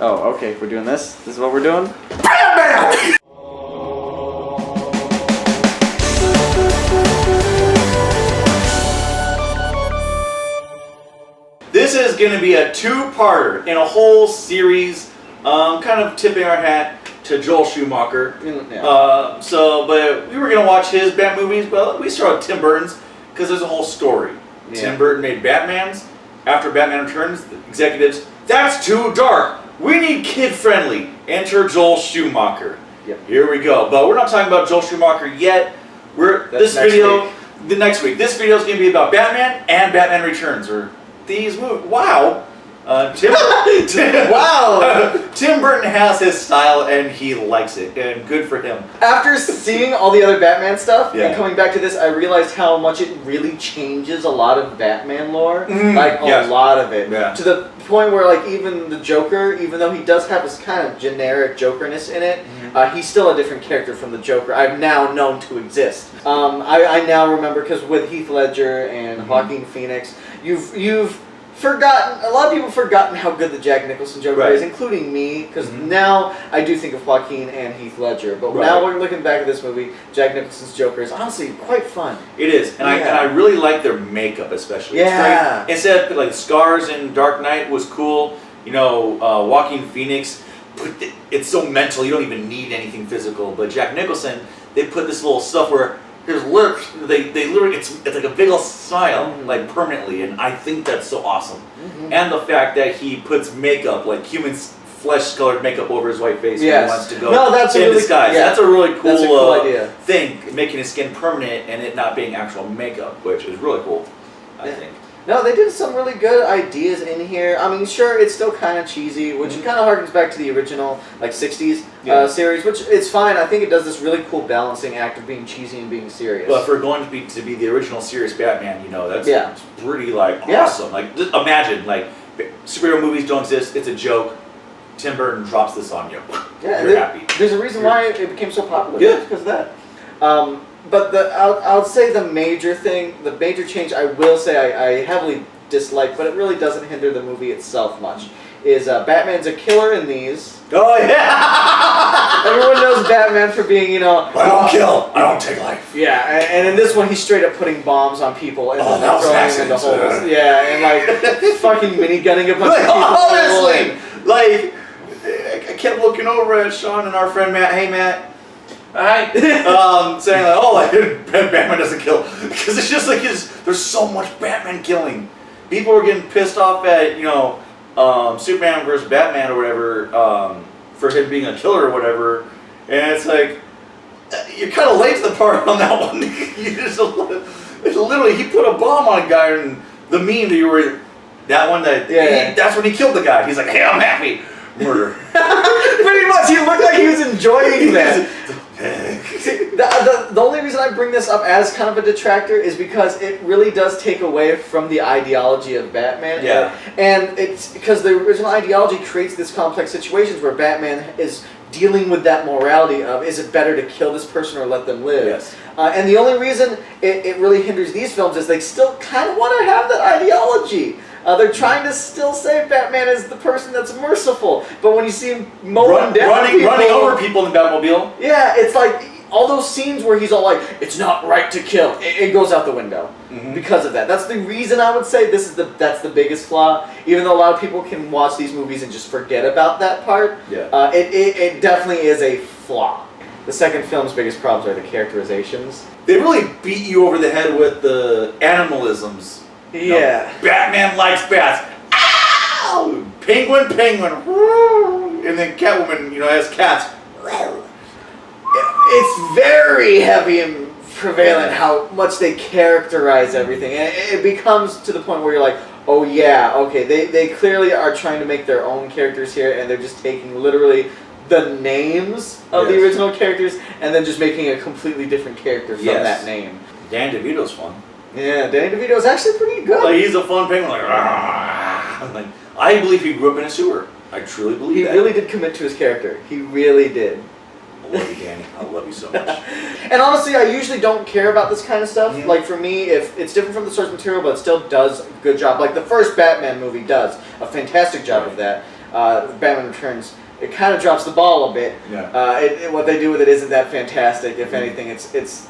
Oh, okay. We're doing this. This is what we're doing. Batman! This is going to be a two-parter in a whole series, kind of tipping our hat to Joel Schumacher. Yeah. But we were going to watch his Bat movies, but we started with Tim Burton's because there's a whole story. Yeah. Tim Burton made Batman's. After Batman Returns, the executives, that's too dark. We need kid-friendly. Enter Joel Schumacher. Yep. Here we go. But we're not talking about Joel Schumacher yet. That's next week. The next week. This video is going to be about Batman and Batman Returns, or these movies. Wow. Tim Burton has his style and he likes it, and good for him. After seeing all the other Batman stuff Yeah. and coming back to this, I realized how much it really changes a lot of Batman lore. Like, yes. a lot of it. Yeah. To the point where, like, even the Joker, even though he does have this kind of generic Jokerness in it, he's still a different character from the Joker I've now known to exist. I now remember, because with Heath Ledger and Joaquin Phoenix, you've forgotten, a lot of people have forgotten how good the Jack Nicholson Joker is, including me, because now I do think of Joaquin and Heath Ledger, but now we're looking back at this movie, Jack Nicholson's Joker is honestly quite fun. It is, and I really like their makeup especially. Yeah. It's great. Instead of, like, scars in Dark Knight was cool, you know, Joaquin Phoenix, it's so mental, you don't even need anything physical, but Jack Nicholson, they put this little stuff where his lips, they literally, it's like a big old smile, like, permanently, and I think that's so awesome. And the fact that he puts makeup, like human flesh-colored makeup over his white face when he wants to go in disguise. That's a really cool, idea. thing, making his skin permanent and it not being actual makeup, which is really cool, I think. No, they did some really good ideas in here. I mean, sure, it's still kind of cheesy, which kind of harkens back to the original, like, 60s series, which it's fine. I think it does this really cool balancing act of being cheesy and being serious. But for going to be the original serious Batman, you know, that's pretty, like, awesome. Like, just imagine, like, superhero movies don't exist, it's a joke. Tim Burton drops this on you. You're happy. There's a reason why it became so popular. Yeah. Because of that. But I'll say the major change I will say I heavily dislike, but it really doesn't hinder the movie itself much, is Batman's a killer in these. Oh, yeah! Everyone knows Batman for being, you know... I don't kill, I don't take life. Yeah, and in this one, he's straight up putting bombs on people and that was throwing them into holes. Yeah, and, like, fucking minigunning a bunch of people. Honestly! Like, I kept looking over at Sean and our friend Matt. Hey, Matt. Hi. Saying like, oh, like, Batman doesn't kill, because it's just like there's so much Batman killing. People were getting pissed off at, you know, Superman versus Batman or whatever, for him being a killer or whatever, and it's like you're kind of late to the party on that one. You just literally he put a bomb on a guy, and the meme that you were that one that's when he killed the guy. He's like, hey, I'm happy. Murder. Pretty much, he looked like he was enjoying that. See, the only reason I bring this up as kind of a detractor is because it really does take away from the ideology of Batman. Yeah. And it's because the original ideology creates this complex situations where Batman is dealing with that morality of, is it better to kill this person or let them live? Yes. And the only reason it really hinders these films is they still kind of want to have that ideology. They're trying to still say Batman is the person that's merciful, but when you see him mowing down running over people in the Batmobile. Yeah, it's like all those scenes where he's all like, "It's not right to kill." It goes out the window because of that. That's the reason I would say that's the biggest flaw. Even though a lot of people can watch these movies and just forget about that part, it definitely is a flaw. The second film's biggest problems are the characterizations. They really beat you over the head with the animalisms. Yeah. You know, Batman likes bats. Ow! Penguin. And then Catwoman, you know, has cats. It's very heavy and prevalent how much they characterize everything. And it becomes to the point where you're like, oh yeah, okay, they clearly are trying to make their own characters here, and they're just taking literally the names of the original characters and then just making a completely different character from that name. Dan DeVito's fun. Yeah, Danny DeVito is actually pretty good. Like, he's a fun penguin. Like, I believe he grew up in a sewer. I truly believe that. He really did commit to his character. He really did. I love you, Danny. I love you so much. And honestly, I usually don't care about this kind of stuff. Like, for me, if it's different from the source material, but it still does a good job. Like, the first Batman movie does a fantastic job of that. Batman Returns, it kind of drops the ball a bit. Yeah. What they do with it isn't that fantastic. If anything, it's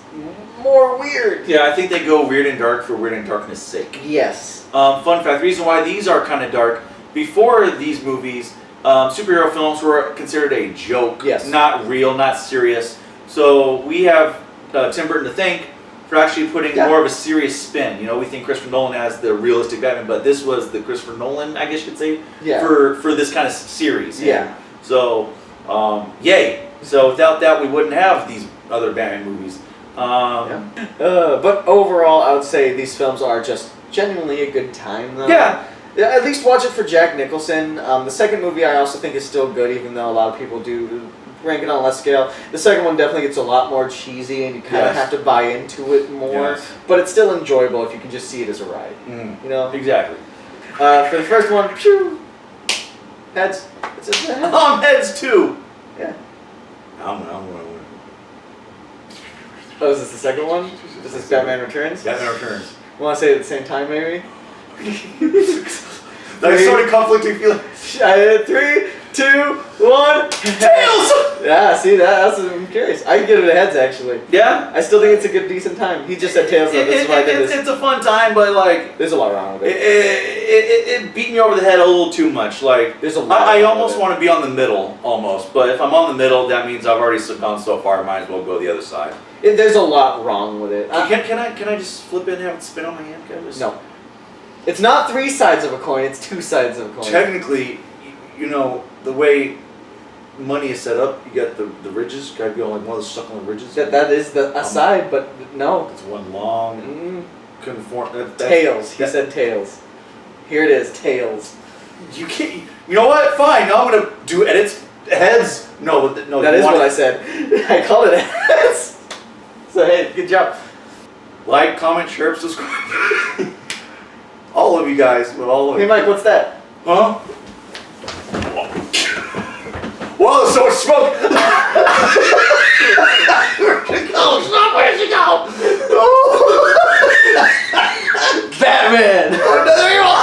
more weird. Yeah, I think they go weird and dark for weird and darkness' sake. Yes. Fun fact: the reason why these are kind of dark, before these movies, superhero films were considered a joke. Yes. Not real, not serious. So we have Tim Burton to thank for actually putting more of a serious spin. You know, we think Christopher Nolan has the realistic Batman, but this was the Christopher Nolan, I guess you could say, for this kind of series. Yeah. So, yay. So without that, we wouldn't have these other Batman movies. But overall, I would say these films are just genuinely a good time, though. Yeah. At least watch it for Jack Nicholson. The second movie I also think is still good, even though a lot of people do rank it on a less scale. The second one definitely gets a lot more cheesy, and you kind of have to buy into it more. Yes. But it's still enjoyable if you can just see it as a ride. You know? Exactly. For the first one, phew, heads. It's just a head. Heads too. Yeah. I'm gonna win. Oh, is this the second one? This is Batman Returns? Batman Returns. Want to say it at the same time, maybe? That's sort of conflicting feeling. 3, 2, 1. Tails! Yeah, see that? I'm curious. I can give it a heads actually. Yeah. I still think it's a good, decent time. He just said tails though. That's why I did this. It's a fun time, but like There's a lot wrong with it. it beat me over the head a little too much. Like There's a lot. I almost want to be on the middle, almost. But if I'm on the middle, that means I've already gone so far. I might as well go the other side. There's a lot wrong with it. Can I just flip it and have it spin on my hand? No. It's not 3 sides of a coin. It's 2 sides of a coin. Technically, you know the way money is set up. You got the ridges. Got to be on like one of the stuck on the ridges. That is a side, but no. It's one long. Conform. Tails. He said tails. Here it is. Tails. You can't. You know what? Fine. Now I'm gonna do edits. Heads. No. That is what I said. I call it heads. So hey, good job. Like, comment, share, subscribe. All of you guys. But all of Hey you. Mike, what's that? Huh? Whoa, so much smoke! Where'd she go? Stop, where'd she go? Batman! There you are!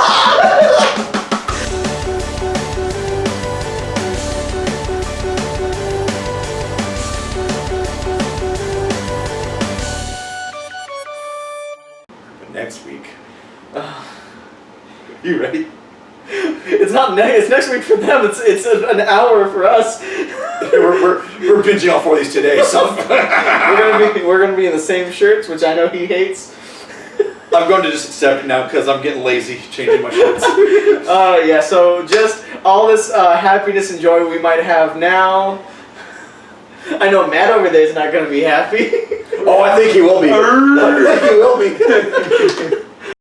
Next week. You ready? It's not it's next week for them. It's an hour for us. we're binging all 4 of these today, so we're gonna be in the same shirts, which I know he hates. I'm going to just accept it now because I'm getting lazy changing my shirts. Yeah. So just all this happiness and joy we might have now. I know Matt over there is not gonna be happy. Oh, I think he will be. I think he will be.